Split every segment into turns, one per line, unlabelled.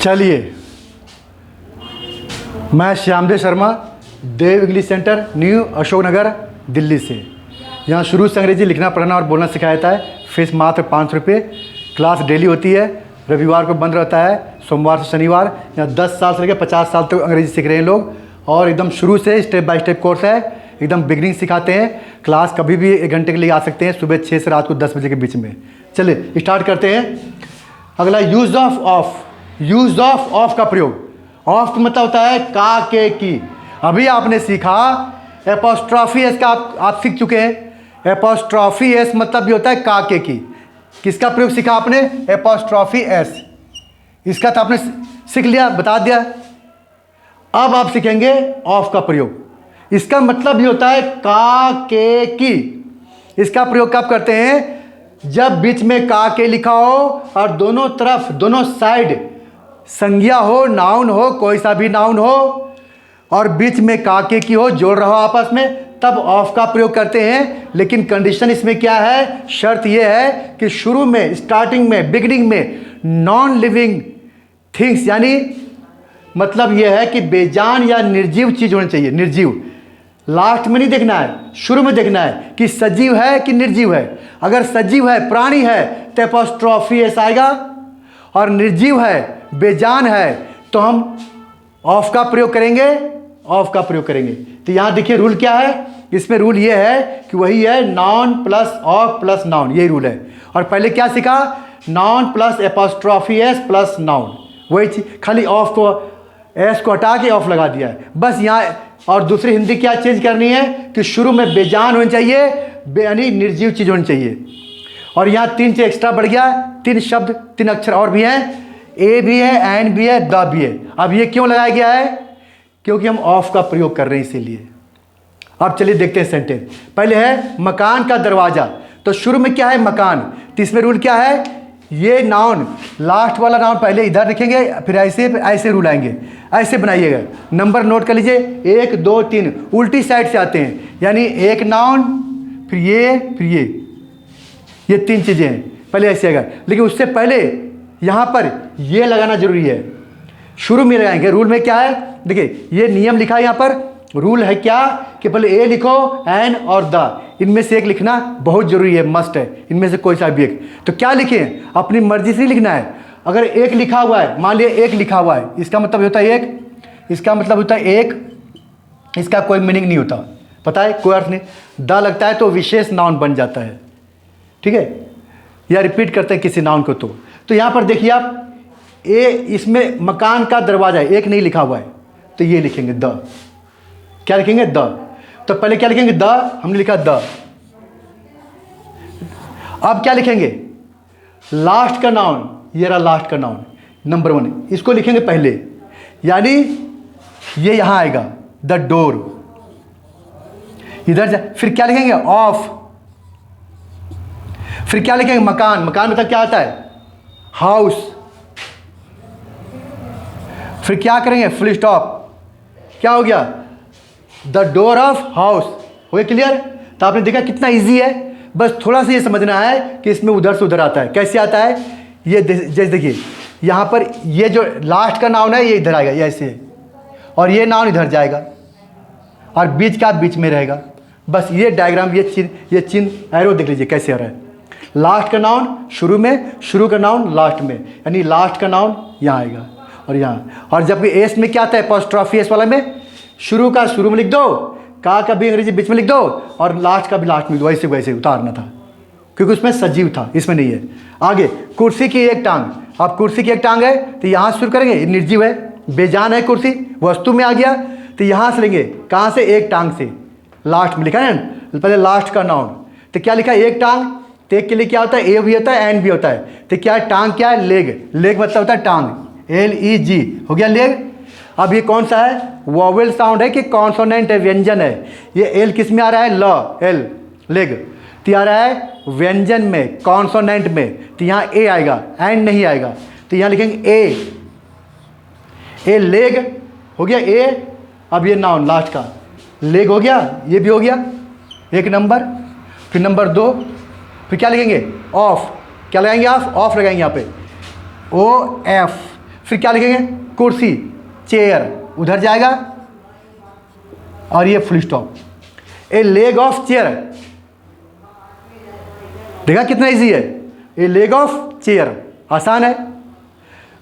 चलिए, मैं श्यामदेव शर्मा, देव English centre, new Ashok Nagar, Delhi से। यहाँ शुरू से अंग्रेजी लिखना, पढ़ना और बोलना सिखाया जाता है। फीस मात्र 500 रुपये। क्लास डेली होती है, रविवार को बंद रहता है, सोमवार से शनिवार। यहाँ 10 साल से लेकर 50 साल तक अंग्रेजी सीख रहे हैं लोग, और एकदम शुरू से स्टेप बाय स्टेप कोर्स है, एकदम बिगनिंग सिखाते हैं। क्लास कभी भी 1 घंटे के लिए आ सकते हैं, सुबह 6 से रात को 10 बजे के बीच में। चलिए स्टार्ट करते हैं। अगला use of of. Use of of का प्रयोग। ऑफ का मतलब होता है का, के, की। अभी आपने सीखा एपोस्ट्रॉफी एस का, आप सीख चुके हैं। एपोस्ट्रॉफी एस मतलब भी होता है का, के, की। किसका प्रयोग सीखा आपने? Apostrophe S. इसका तो आपने सीख लिया, बता दिया। अब आप सीखेंगे ऑफ का प्रयोग। इसका मतलब भी होता है का, के, की। इसका प्रयोग कब करते हैं? जब बीच में का, के लिखा हो और दोनों तरफ, दोनों साइड संज्ञा हो, नाउन हो, कोई सा भी नाउन हो, और बीच में का, के, की हो, जोड़ रहा हो आपस में, तब ऑफ का प्रयोग करते हैं। लेकिन कंडीशन इसमें क्या है? शर्त यह है कि शुरू में, स्टार्टिंग में, बिगिनिंग में नॉन लिविंग थिंग्स, यानी मतलब यह है कि बेजान या निर्जीव चीज होनी चाहिए। निर्जीव लास्ट में नहीं देखना है, शुरू में देखना है कि सजीव है कि निर्जीव है। अगर सजीव है, प्राणी है, तो एपोस्ट्रॉफी एस आएगा, और निर्जीव है, बेजान है, तो हम ऑफ का प्रयोग करेंगे। ऑफ का प्रयोग करेंगे। तो यहाँ देखिए रूल क्या है। इसमें रूल ये है कि वही है noun plus of plus noun, यही रूल है। और पहले क्या सीखा? Noun plus apostrophe S plus noun, वही चीज। खाली ऑफ को, एस को हटा के ऑफ लगा दिया है बस यहाँ। और दूसरी हिंदी क्या चेंज करनी है कि शुरू में बेजान होनी चाहिए, यानी निर्जीव चीज होनी चाहिए। और यहाँ 3 चीज एक्स्ट्रा बढ़ गया, 3 शब्द, 3 अक्षर और भी हैं। ए भी है, एन भी है, द भी है। अब ये क्यों लगाया गया है? क्योंकि हम ऑफ का प्रयोग कर रहे हैं इसीलिए। अब चलिए देखते हैं सेंटेंस। पहले है मकान का दरवाजा। तो शुरू में क्या है? मकान। तो इसमें रूल क्या है? ये नाउन, लास्ट वाला नाउन पहले इधर लिखेंगे, फिर ऐसे रूल आएंगे। ऐसे बनाइएगा, नंबर नोट कर लीजिए। 1 2 3 उल्टी साइड से आते हैं, यानी एक नाउन, फिर ये 3 चीज़ें हैं। पहले ऐसे आएगा, लेकिन उससे पहले यहाँ पर ये लगाना जरूरी है। शुरू में लगाएंगे। रूल में क्या है? देखिए ये नियम लिखा है यहाँ पर। रूल है क्या कि पहले ए लिखो, एन और द, इनमें से एक लिखना बहुत जरूरी है, मस्ट है। इनमें से कोई सा भी एक। तो क्या लिखें? अपनी मर्जी से लिखना है। अगर एक लिखा हुआ है, मान लिया एक लिखा हुआ है, इसका मतलब होता है एक, इसका मतलब होता है एक, इसका कोई मीनिंग नहीं होता, पता है, कोई अर्थ नहीं। द लगता है तो विशेष नाउन बन जाता है, ठीक है, या रिपीट करते हैं किसी नाउन को। तो यहाँ पर देखिए आप, ए, इसमें मकान का दरवाजा, एक नहीं लिखा हुआ है, तो ये लिखेंगे द। क्या लिखेंगे? द। तो पहले क्या लिखेंगे? द, हमने लिखा द। अब क्या लिखेंगे? लास्ट का नाउन, ये रहा लास्ट का नाउन, नंबर 1, इसको लिखेंगे पहले, यानी ये यहां आएगा, द डोर। इधर फिर क्या लिखेंगे? ऑफ। फिर क्या लिखेंगे? मकान। मकान मतलब क्या आता है? हाउस। फिर क्या करेंगे? Full stop. क्या हो गया? The door of house. हो गया क्लियर? तो आपने देखा कितना इजी है। बस थोड़ा सा ये समझना है कि इसमें उधर से उधर आता है। कैसे आता है? ये जैसे देखिए यहाँ पर, ये जो लास्ट का नाउन है ये इधर आएगा, ये ऐसे, और ये नाउन इधर जाएगा, और बीच का बीच में रहेगा। बस ये डायग्राम, ये चिन्ह एरो देख लीजिए कैसे आ रहा है। लास्ट का नाउन शुरू में, शुरू का नाउन लास्ट में, यानी लास्ट का नाउन यहाँ आएगा और यहाँ। और जबकि एस में क्या आता है? एपोस्ट्रॉफी एस वाला में शुरू का शुरू में लिख दो, का भी अंग्रेजी बीच में लिख दो, और लास्ट का भी लास्ट में लिख दो। वैसे वैसे उतारना था, क्योंकि उसमें सजीव था, इसमें नहीं है। आगे कुर्सी की एक टांग। अब कुर्सी की एक टांग है तो यहाँ शुरू करेंगे, निर्जीव है, बेजान है कुर्सी, वस्तु में आ गया, तो यहाँ से लेंगे। कहाँ से? एक टांग से। लास्ट में लिखा है ना, पहले लास्ट का नाउन। तो क्या लिखा है? एक टांग। तो एक के लिए क्या होता है? ए भी होता है, एन भी होता है। तो क्या है? टांग क्या है? लेग। लेग मतलब होता है टांग, LEG, हो गया लेग। अब ये कौन सा है? वॉवेल साउंड है कि कॉन्सोनेंट है, व्यंजन है? ये एल किस में आ रहा है? ल, एल, लेग। तो आ रहा है व्यंजन में, कॉन्सोनेंट में, तो यहाँ ए आएगा, एंड नहीं आएगा। तो यहाँ लिखेंगे ए लेग, हो गया ए। अब ये नाउन लास्ट का लेग हो गया, ये भी हो गया एक नंबर। फिर नंबर 2, फिर क्या लिखेंगे? ऑफ। क्या लगाएंगे? ऑफ लगाएंगे यहाँ पे, OF। फिर क्या लिखेंगे, कुर्सी, चेयर उधर जाएगा और ये full stop. A leg of chair, देखा कितना इजी है, ए लेग ऑफ चेयर, आसान है।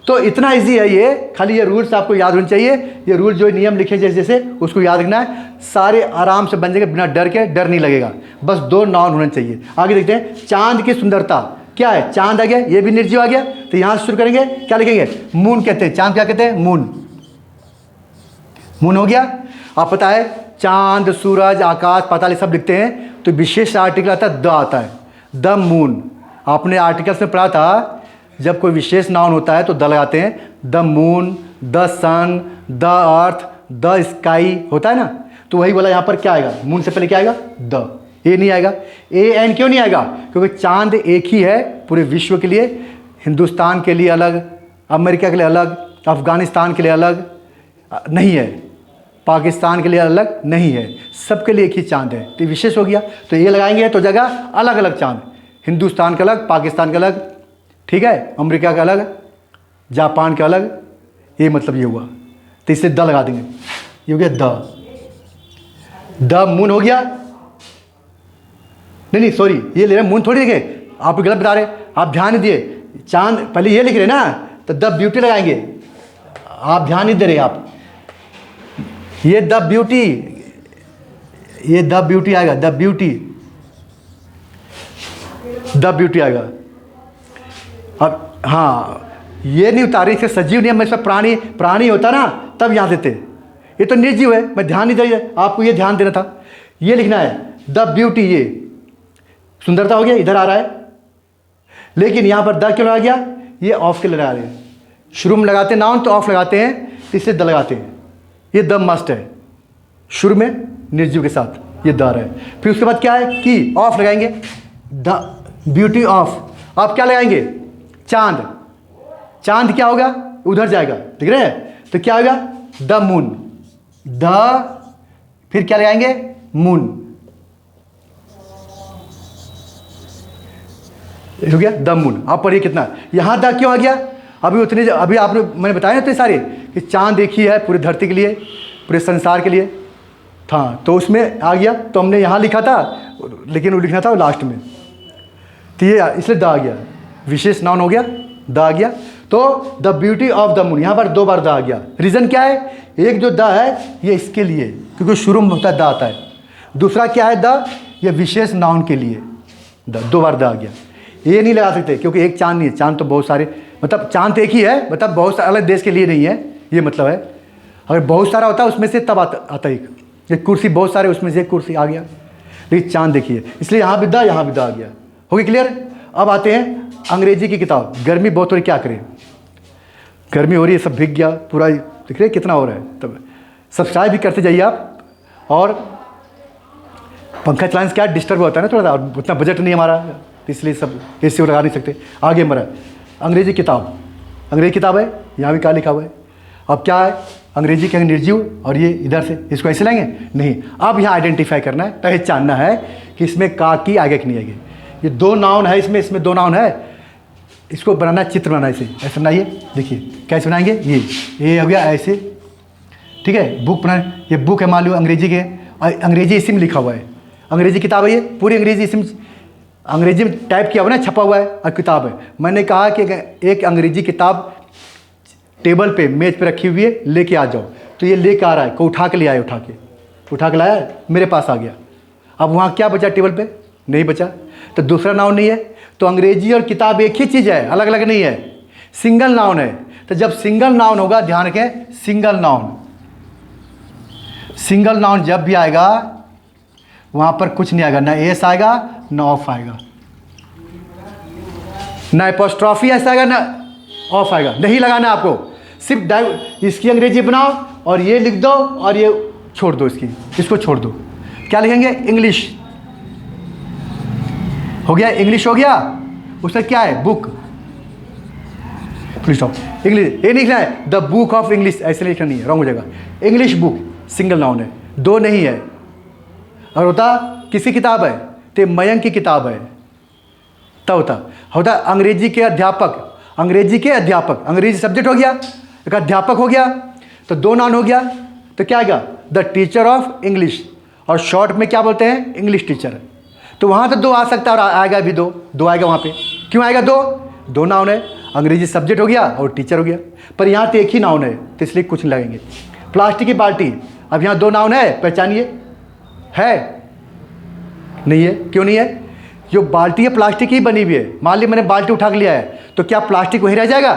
तो इतना इजी है ये, खाली ये रूल्स आपको याद होने चाहिए। ये रूल जो नियम लिखे जैसे जैसे उसको याद रखना है, सारे आराम से बन जाएंगे बिना डर के, डर नहीं लगेगा। बस 2 नाउन होने चाहिए। आगे देखते हैं, चांद की सुंदरता क्या है, चांद आ गया, ये भी निर्जीव आ गया। तो यहाँ से शुरू करेंगे, क्या लिखेंगे, मून कहते हैं, चांद क्या कहते हैं, मून। मून हो गया। आप पता है चांद, सूरज, आकाश, पाताल सब लिखते हैं तो विशेष आर्टिकल आता है, द आता है, द मून। आपने आर्टिकल्स में पढ़ा था, जब कोई विशेष नाउन होता है तो द लगाते हैं, the moon, the sun, the earth, the sky होता है ना। तो वही बोला यहाँ पर क्या आएगा, मून से पहले क्या आएगा, द, ए नहीं आएगा। ए एन क्यों नहीं आएगा, क्योंकि चांद एक ही है पूरे विश्व के लिए, हिंदुस्तान के लिए अलग, अमेरिका के लिए अलग, अफगानिस्तान के लिए अलग नहीं है, पाकिस्तान के लिए अलग नहीं है, सबके लिए एक ही चांद है। तो विशेष हो गया, तो ये लगाएंगे तो जगह अलग अलग चांद, हिंदुस्तान का अलग, पाकिस्तान का अलग, ठीक है, अमेरिका का अलग, जापान का अलग, ये मतलब ये हुआ। तो इससे द लगा देंगे, ये हो गया द मून हो गया। नहीं सॉरी, ये ले रहे मून थोड़ी लिखे, आप गलत बता रहे, आप ध्यान नहीं दिए। चांद पहले ये लिख रहे ना, तो द ब्यूटी लगाएंगे, आप ध्यान नहीं दे रहे। आप ये द ब्यूटी, ये द ब्यूटी आएगा, द ब्यूटी, द ब्यूटी आएगा। अब हाँ, ये नहीं उतारे, इसे सजीव नियम में इसमें प्राणी, प्राणी होता ना तब यहाँ देते, ये तो निर्जीव है, मैं ध्यान नहीं दे रही, आपको ये ध्यान देना था। ये लिखना है द ब्यूटी, ये सुंदरता हो गया, इधर आ रहा है, लेकिन यहाँ पर द क्यों लगा गया, ये ऑफ के लगा रहे हैं। शुरू में लगाते हैं नाउन तो ऑफ लगाते हैं, इससे द लगाते हैं। ये द मस्ट है, शुरू में निर्जीव के साथ ये द है। फिर उसके बाद क्या है, की ऑफ लगाएंगे, द ब्यूटी ऑफ। आप क्या लगाएंगे, चांद, चांद क्या होगा, उधर जाएगा, दिख रहे हैं, तो क्या होगा, द मून, द, फिर क्या लगाएंगे, मून, हो गया द मून। आप पढ़िए कितना, यहां द क्यों आ गया, अभी उतने, अभी आपने मैंने बताया ना इतने सारे कि चांद एक ही है पूरी धरती के लिए, पूरे संसार के लिए था, तो उसमें आ गया। तो हमने यहाँ लिखा था, लेकिन वो लिखना था लास्ट में, तो ये इसलिए द आ गया, विशेष नाउन हो गया, द आ गया। तो the beauty of the moon, यहाँ पर 2 बार द आ गया। रीज़न क्या है, एक जो द है ये इसके लिए, क्योंकि शुरू में होता है द आता है। दूसरा क्या है, द, ये विशेष नाउन के लिए द, 2 बार द आ गया। ये नहीं लगा सकते क्योंकि एक चांद नहीं है, चांद तो बहुत सारे, मतलब चांद एक ही है, मतलब बहुत सारे अलग देश के लिए नहीं है, ये मतलब है। अगर बहुत सारा होता है उसमें से तब आता एक कुर्सी, बहुत सारे उसमें से एक कुर्सी आ गया, लेकिन चांद देखिए, इसलिए यहाँ भी द, यहाँ भी द आ गया। हो गया क्लियर। अब आते हैं अंग्रेजी की किताब। गर्मी बहुत हो रही, क्या करें, गर्मी हो रही है, सब भीग गया पूरा, दिख रहे कितना हो रहा है। तब सब्सक्राइब भी करते जाइए आप, और पंखा चलाने से क्या डिस्टर्ब होता है ना थोड़ा सा, उतना बजट नहीं हमारा, इसलिए सब एसी लगा नहीं सकते। आगे हमारा अंग्रेजी किताब, अंग्रेजी किताब है, यहाँ भी क्या लिखा हुआ है। अब क्या है, अंग्रेजी के निर्जीव, और ये इधर से इसको ऐसे लेंगे नहीं। अब यहाँ आइडेंटिफाई करना है, पहचानना है कि इसमें का की आगे कि नहीं आगे। ये 2 नाउन है, इसमें 2 नाउन है, इसको बनाना, चित्र बनाना, ऐसे बनाइए। देखिए कैसे बनाएंगे, ये हो गया ऐसे, ठीक है। बुक बनाए, ये बुक है मान लो अंग्रेजी के, अंग्रेजी इसी में लिखा हुआ है, अंग्रेजी किताब है, ये पूरी अंग्रेजी इसी में, अंग्रेजी में टाइप किया हुआ ना, छपा हुआ है, और किताब है। मैंने कहा कि एक अंग्रेजी किताब टेबल पे, मेज पे रखी हुई है, लेके आ जाओ, तो ये लेके आ रहा है, को उठा के ले आए, उठा के लाया, मेरे पास आ गया। अब वहाँ क्या बचा टेबल पे, नहीं बचा, तो दूसरा नाउन नहीं है। तो अंग्रेजी और किताब एक ही चीज़ है, अलग अलग नहीं है, सिंगल नाउन है। तो जब सिंगल नाउन होगा, ध्यान रखें, सिंगल नाउन जब भी आएगा वहाँ पर कुछ नहीं आएगा, ना एस आएगा ना ऑफ आएगा, ना एपोस्ट्रॉफी ऐसा आएगा ना ऑफ आएगा, नहीं लगाना आपको। सिर्फ इसकी अंग्रेजी बनाओ और ये लिख दो और ये छोड़ दो, इसको छोड़ दो। क्या लिखेंगे, इंग्लिश हो गया, इंग्लिश हो गया। उसमें क्या है, बुक, फुल स्टॉप, इंग्लिश। ये नहीं लिखना है द बुक ऑफ इंग्लिश, ऐसे लिखना नहीं है, रॉन्ग हो जाएगा। इंग्लिश बुक सिंगल नाउन है, 2 नहीं है। और होता किसी किताब है तो मयंक की किताब है, तब होता अंग्रेजी के अध्यापक। अंग्रेजी के अध्यापक, अंग्रेजी सब्जेक्ट हो गया, एक अध्यापक हो गया, तो 2 नाउन हो गया, तो क्या आएगा? द टीचर ऑफ इंग्लिश, और शॉर्ट में क्या बोलते हैं? English teacher. तो वहाँ तो 2 आ सकता है और आएगा भी 2 आएगा वहाँ पे। क्यों आएगा 2 नाउन है, अंग्रेजी सब्जेक्ट हो गया और टीचर हो गया। पर यहाँ तो एक ही नाउन है, तो इसलिए कुछ नहीं लगेंगे। प्लास्टिक की बाल्टी, अब यहाँ 2 नाउन है, पहचानिए। है? नहीं है। क्यों नहीं है? जो बाल्टी है प्लास्टिक की बनी हुई है। मान लीजिए मैंने बाल्टी उठा के लिया है, तो क्या प्लास्टिक वहीं रह जाएगा?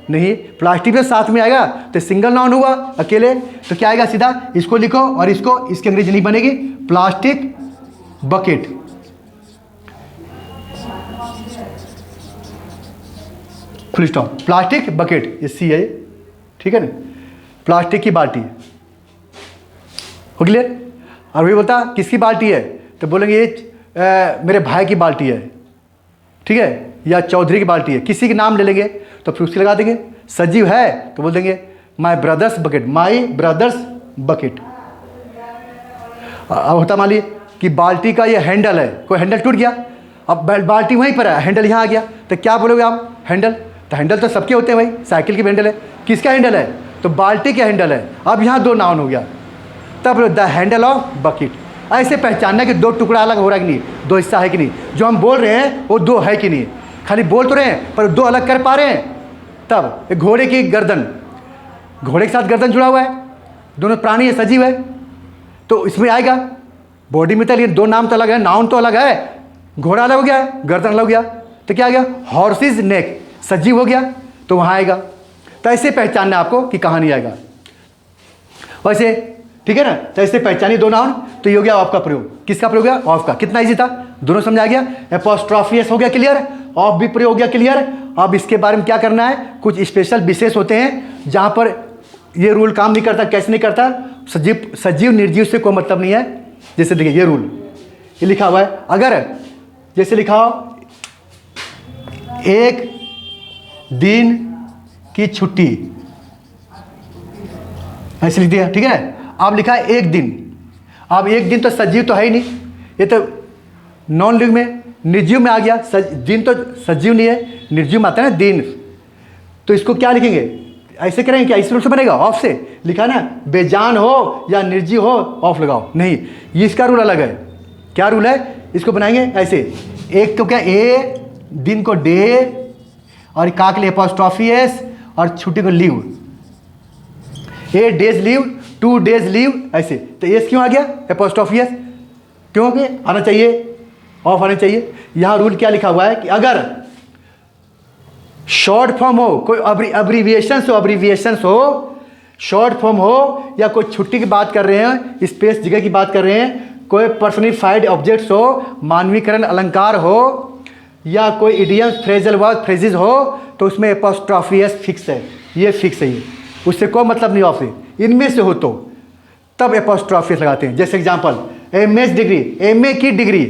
नहीं, प्लास्टिक भी साथ में आएगा, तो सिंगल नाउन हुआ अकेले। तो क्या आएगा? सीधा इसको लिखो और इसको, इसकी अंग्रेजी नहीं बनेगी, plastic bucket. Full stop, plastic bucket, ये सी है, ठीक है ना? प्लास्टिक की बाल्टी हो क्लियर? और वही बोलता किसकी बाल्टी है, तो बोलेंगे ये मेरे भाई की बाल्टी है, ठीक है, या चौधरी की बाल्टी है, किसी के नाम ले लेंगे तो फिर उसकी लगा देंगे। सजीव है तो बोल देंगे माई ब्रदर्स बकेट, माई ब्रदर्स बकेट। अब होता मान लीजिए कि बाल्टी का ये हैंडल है, कोई हैंडल टूट गया, अब बाल्टी वहीं पर है, हैंडल यहाँ आ गया, तो क्या बोलोगे आप? हैंडल। तो हैंडल तो सबके होते हैं भाई, साइकिल की भी हैंडल है, किसका हैंडल है? तो बाल्टी का हैंडल है। अब यहाँ 2 नाउन हो गया, तब द हैंडल ऑफ बकेट। ऐसे पहचानना कि 2 टुकड़ा अलग हो रहा है कि नहीं, 2 हिस्सा है कि नहीं, जो हम बोल रहे हैं वो 2 है कि नहीं। खाली बोल तो रहे हैं पर 2 अलग कर पा रहे हैं। तब एक घोड़े की गर्दन, घोड़े के साथ गर्दन जुड़ा हुआ है, दोनों प्राणी है, सजीव है, तो इसमें आएगा बॉडी में। तो 2 नाम तो अलग है, नाउन तो अलग है, घोड़ा अलग हो गया, गर्दन अलग हो गया, तो क्या आ गया? हॉर्सिस नेक, सजीव हो गया, तो वहाँ आएगा। तो ऐसे पहचानना आपको कि कहाँ नहीं आएगा वैसे, ठीक है ना? तो ऐसे पहचानिए 2 नाउन। तो ये हो गया आपका प्रयोग। किसका प्रयोग है? ऑफ का। कितना इजी था, दोनों समझा गया। एपोस्ट्रोफियस हो गया क्लियर, ऑफ भी प्रयोग हो गया क्लियर। अब इसके बारे में क्या करना है, कुछ स्पेशल विशेष होते हैं जहाँ पर ये रूल काम नहीं करता। कैसे नहीं करता? सजीव निर्जीव से कोई मतलब नहीं है। जैसे देखिए ये रूल ये लिखा हुआ है, अगर जैसे लिखा हो 1 दिन की छुट्टी, ऐसे लिख दिया, ठीक है। अब लिखा है 1 दिन। अब 1 दिन तो सजीव तो है ही नहीं, ये तो नॉन लिव में, निर्जीव में आ गया। दिन तो सजीव नहीं है, निर्जीव में आता है ना दिन। तो इसको क्या लिखेंगे? ऐसे करेंगे क्या? इस रूल से बनेगा, ऑफ से लिखा ना, बेजान हो या निर्जीव हो ऑफ लगाओ। नहीं, ये इसका रूल अलग है। क्या रूल है? इसको बनाएंगे ऐसे, एक तो क्या, ए दिन को डे, और का के लिए एपोस्ट्रोफी एस, और छुट्टी को leave. 8 days leave, 2 days leave, ऐसे। तो एस क्यों आ गया? एपोस्ट्रोफी एस क्योंकि आना चाहिए, ऑफ आना चाहिए। यहाँ रूल क्या लिखा हुआ है कि अगर शॉर्ट फॉर्म हो, कोई अब्रीविएशंस हो, शॉर्ट फॉर्म हो, या कोई छुट्टी की बात कर रहे हैं, स्पेस जगह की बात कर रहे हैं, कोई पर्सनिफाइड ऑब्जेक्ट्स हो, मानवीकरण अलंकार हो, या कोई इडियम्स फ्रेजल वर्ड फ्रेजेस हो, तो उसमें एपोस्ट्रोफी एस फिक्स है। ये फिक्स है, ये उससे कोई मतलब नहीं ऑफ से। इनमें से हो तो तब एपोस्ट्रोफी एस लगाते हैं। जैसे एग्जांपल, एमएस डिग्री, एमए की डिग्री,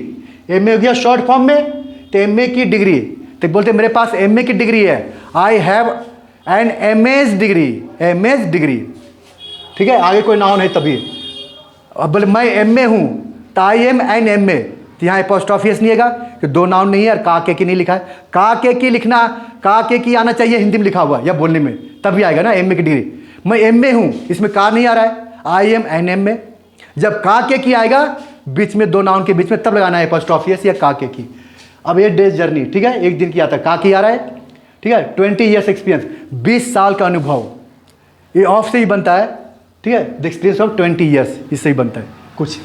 एमए हो गया शॉर्ट फॉर्म में, तो एमए की डिग्री, तो बोलते मेरे पास एमए की डिग्री है, I have an MS degree, MS degree, ठीक है। आगे कोई नाउन है तभी। अब बोले मैं एमए हूँ, तो आई एम एन एमए, तो यहाँ एपोस्ट्रोफी एस नहीं आएगा कि 2 नाउन नहीं है और का के की नहीं लिखा है। का के की लिखना, का के की आना चाहिए हिंदी में लिखा हुआ या बोलने में, तभी आएगा ना एमए की डिग्री। मैं एमए हूँ, इसमें का नहीं आ रहा है, आई एम एन एमए। जब का के की आएगा बीच में 2 नाउन के बीच में, तब लगाना है एपोस्ट्रोफी एस या का के की। अब 8 days जर्नी, ठीक है, 1 दिन की आता है, का की आ रहा है, ठीक है। 20 years एक्सपीरियंस, 20 साल का अनुभव, ये ऑफ से ही बनता है, ठीक है। द एक्सपीरियंस ऑफ 20 years, इससे ही बनता है कुछ।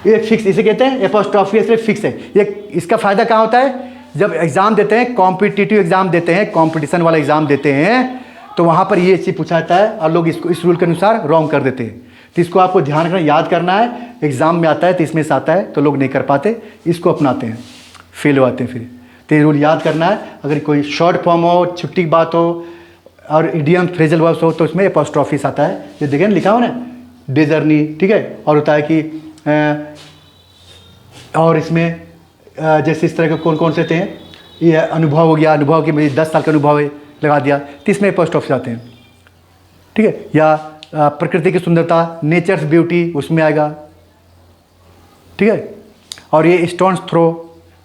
ये फिक्स, इसे कहते हैं एपोस्ट्रोफी एस फिक्स है। ये इसका फ़ायदा कहाँ होता है? जब एग्ज़ाम देते हैं, कॉम्पिटिटिव एग्ज़ाम देते हैं, कॉम्पिटिशन वाला एग्ज़ाम देते हैं, तो वहाँ पर ये चीज़ पूछा जाता है और लोग इसको इस रूल के अनुसार रॉन्ग कर देते हैं। तो इसको आपको ध्यान रखना, याद करना है। एग्ज़ाम में आता है तो इसमें से आता है, तो लोग नहीं कर पाते, इसको अपनाते हैं, फेल हो आते हैं फिर। तो ये रूल याद करना है। अगर कोई शॉर्ट फॉर्म हो, छुट्टी की बात हो, और इडियम फ्रेजल वर्ब्स हो, तो उसमें एपोस्ट्रोफी आता है। ये देखिए लिखा हो ना, डे जर्नी, ठीक है। और होता है कि और इसमें जैसे इस तरह के कौन कौन से थे, ये अनुभव हो गया, अनुभव के मेरे 10 साल का अनुभव है, लगा दिया, तो इसमें एपोस्ट्रोफी आते हैं, ठीक है। या प्रकृति की सुंदरता, नेचर्स ब्यूटी, उसमें आएगा, ठीक है। और ये स्टोन्स थ्रो,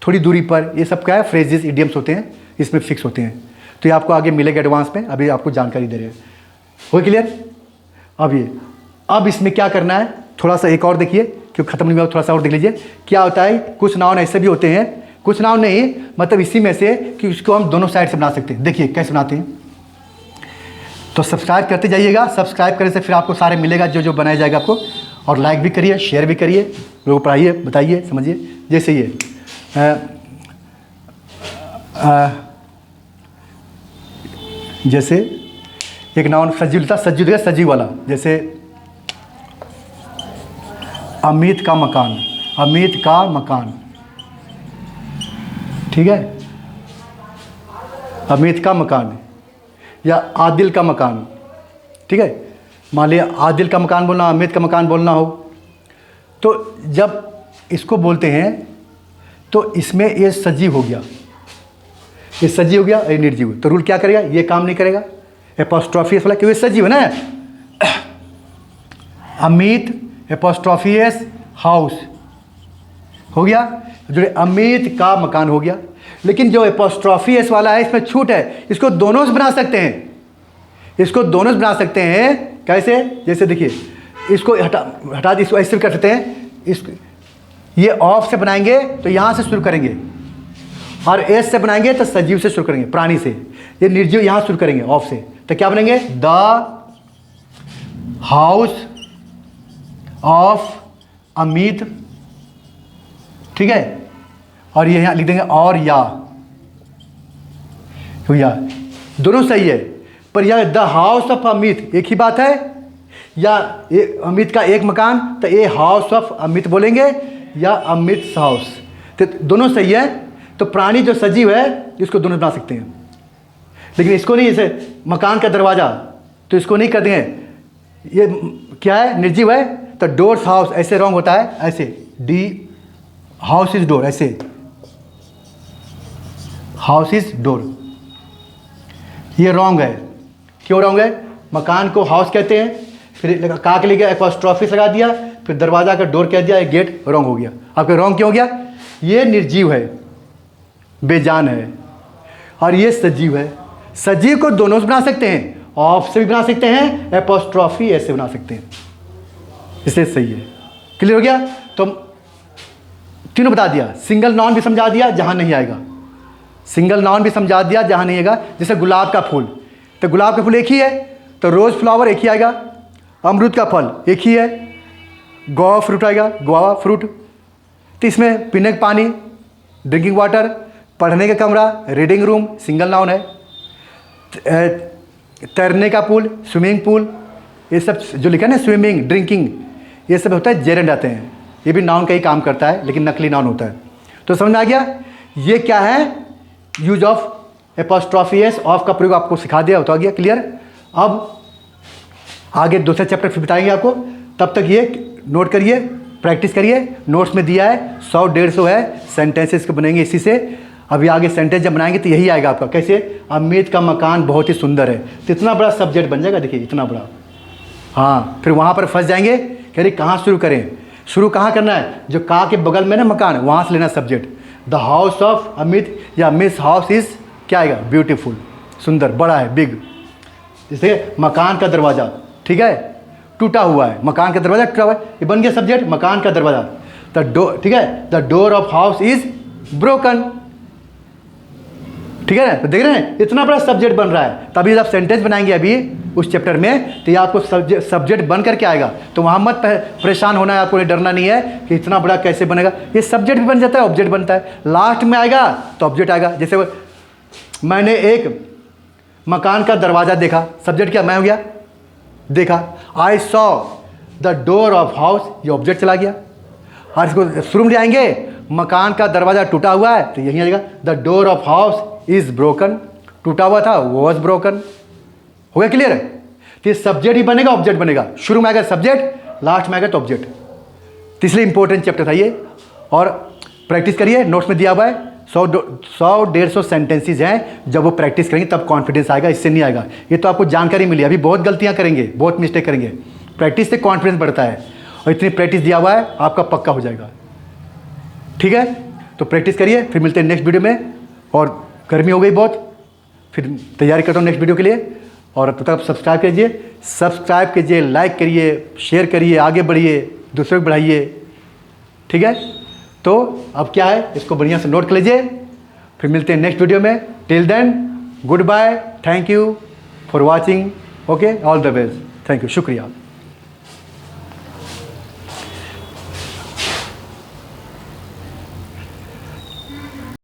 थोड़ी दूरी पर, ये सब क्या है? फ्रेजेस, इडियम्स होते हैं, इसमें फिक्स होते हैं। तो ये आपको आगे मिलेगा एडवांस में, अभी आपको जानकारी दे रहे हैं। हो क्लियर? अब इसमें क्या करना है, थोड़ा सा एक और देखिए, क्योंकि खत्म नहीं हुआ, थोड़ा सा और देख लीजिए क्या होता है। कुछ नाउन ऐसे भी होते हैं, कुछ नाउन नहीं, मतलब इसी में से कि उसको हम दोनों साइड से बना सकते हैं। देखिए कैसे बनाते हैं। तो सब्सक्राइब करते जाइएगा, सब्सक्राइब करने से फिर आपको सारे मिलेगा जो जो बनाया जाएगा आपको। और लाइक भी करिए, शेयर भी करिए, लोगों को पढ़ाइए, बताइए, समझिए। जैसे ये जैसे एक नाउन सजीव लेता, सजीव देगा, सजीव वाला, जैसे अमित का मकान, अमित का मकान, ठीक है, अमित का मकान, या आदिल का मकान, ठीक है। मान लिया आदिल का मकान बोलना, अमित का मकान बोलना हो, तो जब इसको बोलते हैं तो इसमें ये सजीव हो गया, ये सजीव हो गया, ये निर्जीव। तो रूल क्या करेगा, ये काम नहीं करेगा, एपोस्ट्रॉफी एस वाला, क्योंकि सजीव है ना। अमित एपोस्ट्रॉफी एस हाउस हो गया, जो अमित का मकान हो गया। लेकिन जो एपोस्ट्रॉफी एस वाला है इसमें छूट है, इसको दोनों से बना सकते हैं, इसको दोनों से बना सकते हैं। कैसे? जैसे देखिए, इसको हटा दी, इसको ऐसे कर सकते हैं, इस ये ऑफ से बनाएंगे तो यहाँ से शुरू करेंगे, और एस से बनाएंगे तो सजीव से शुरू करेंगे, प्राणी से। ये निर्जीव यहाँ शुरू करेंगे ऑफ से, तो क्या बनेंगे, द हाउस ऑफ अमित, ठीक है। और ये यहाँ लिख देंगे और या दोनों सही है, पर यह द हाउस ऑफ अमित एक ही बात है, या अमित का एक मकान, तो ये हाउस ऑफ अमित बोलेंगे या अमित हाउस, तो दोनों सही है। तो प्राणी जो सजीव है इसको दोनों बना सकते हैं, लेकिन इसको नहीं, जैसे मकान का दरवाज़ा, तो इसको नहीं कर देंगे, ये क्या है, निर्जीव है, तो डोर्स हाउस ऐसे रॉन्ग होता है, ऐसे डी हाउस इज डोर, ऐसे हाउस इज डोर, ये रॉन्ग है। क्यों रॉन्ग है? मकान को हाउस कहते हैं, फिर का के लिए एपोस्ट्रॉफी लगा दिया, फिर दरवाजा का डोर कह दिया, गेट रॉन्ग हो गया। आपका रॉन्ग क्यों हो गया? ये निर्जीव है, बेजान है, और ये सजीव है। सजीव को दोनों से बना सकते हैं, ऑफ से भी बना सकते हैं, एपोस्ट्रॉफी ऐसे बना सकते हैं, इसलिए सही है। क्लियर हो गया? तो तीनों बता दिया, सिंगल नाउन भी समझा दिया जहां नहीं आएगा, सिंगल नाउन भी समझा दिया जहां नहीं आएगा। जैसे गुलाब का फूल, तो गुलाब का फूल एक ही है, तो रोज फ्लावर एक ही आएगा। अमरूद का फल एक ही है, गोवा फ्रूट आएगा, गोवा फ्रूट। तो इसमें पीने का पानी, ड्रिंकिंग वाटर, पढ़ने का कमरा, रीडिंग रूम, सिंगल नाउन है। तैरने का पूल, स्विमिंग पूल, ये सब जो लिखा है ना, स्विमिंग, ड्रिंकिंग, ये सब होता है जेरेंड आते हैं, ये भी नाउन का ही काम करता है, लेकिन नकली नाउन होता है। तो समझ में आ गया? ये क्या है, use of apostrophe S, of का प्रयोग आपको सिखा दिया, होता गया। क्लियर? अब आगे दूसरा चैप्टर फिर बताएंगे आपको, तब तक ये नोट करिए, प्रैक्टिस करिए। नोट्स में दिया है 100-150 है, सेंटेंसेस के बनेंगे इसी से। अभी आगे सेंटेंस जब बनाएंगे तो यही आएगा आपका, कैसे, अमित का मकान बहुत ही सुंदर है, तो इतना बड़ा सब्जेक्ट बन जाएगा, देखिए इतना बड़ा। हाँ, फिर वहाँ पर फंस जाएंगे, कह रही कहाँ शुरू करें, शुरू कहाँ करना है, जो का के बगल में ना मकान, वहाँ से लेना subject. The house of Amit या मिस हाउस इज क्या आएगा, ब्यूटीफुल, सुंदर, बड़ा है, बिग। जैसे मकान का दरवाज़ा, ठीक है, टूटा हुआ है, मकान का दरवाज़ा टूटा हुआ है, ये बन गया सब्जेक्ट, मकान का दरवाज़ा। द डोर, ठीक है, the door of house is broken, ठीक है ना। तो देख रहे हैं इतना बड़ा सब्जेक्ट बन रहा है, तभी जब सेंटेंस बनाएंगे अभी उस चैप्टर में, तो ये आपको सब्जेक्ट बन करके आएगा। तो वहाँ मत परेशान होना है, आपको डरना नहीं है कि इतना बड़ा कैसे बनेगा, ये सब्जेक्ट भी बन जाता है, ऑब्जेक्ट बनता है, लास्ट में आएगा तो ऑब्जेक्ट आएगा। जैसे मैंने एक मकान का दरवाज़ा देखा, सब्जेक्ट क्या मैं हो गया, देखा। I saw the door of house, ये ऑब्जेक्ट चला गया। और इसको शुरू में ले आएंगे, मकान का दरवाज़ा टूटा हुआ है, तो यही आएगा, the door of house is broken, टूटा हुआ था, वॉज ब्रोकन। हो गया क्लियर? तो ये सब्जेक्ट ही बनेगा, ऑब्जेक्ट बनेगा, शुरू में आएगा सब्जेक्ट, लास्ट में आएगा तो ऑब्जेक्ट। तो इसलिए इंपॉर्टेंट चैप्टर था ये, और प्रैक्टिस करिए, नोट्स में दिया हुआ है 100-150 सेंटेंसेज हैं, जब वो प्रैक्टिस करेंगे तब कॉन्फिडेंस आएगा, इससे नहीं आएगा। ये तो आपको जानकारी मिली, अभी बहुत गलतियां करेंगे, बहुत मिस्टेक करेंगे, प्रैक्टिस से कॉन्फिडेंस बढ़ता है, और इतनी प्रैक्टिस दिया हुआ है आपका पक्का हो जाएगा। ठीक है, तो प्रैक्टिस करिए, फिर मिलते हैं नेक्स्ट वीडियो में, और गर्मी हो गई बहुत, फिर तैयारी करता हूँ नेक्स्ट वीडियो के लिए। और तब तक सब्सक्राइब कीजिए, लाइक करिए, शेयर करिए, आगे बढ़िए, दूसरों को बढ़ाइए, ठीक है। तो अब क्या है, इसको बढ़िया से नोट कर लीजिए। फिर मिलते हैं नेक्स्ट वीडियो में। Till then good bye, thank you for watching, okay, all the best, thank you, शुक्रिया।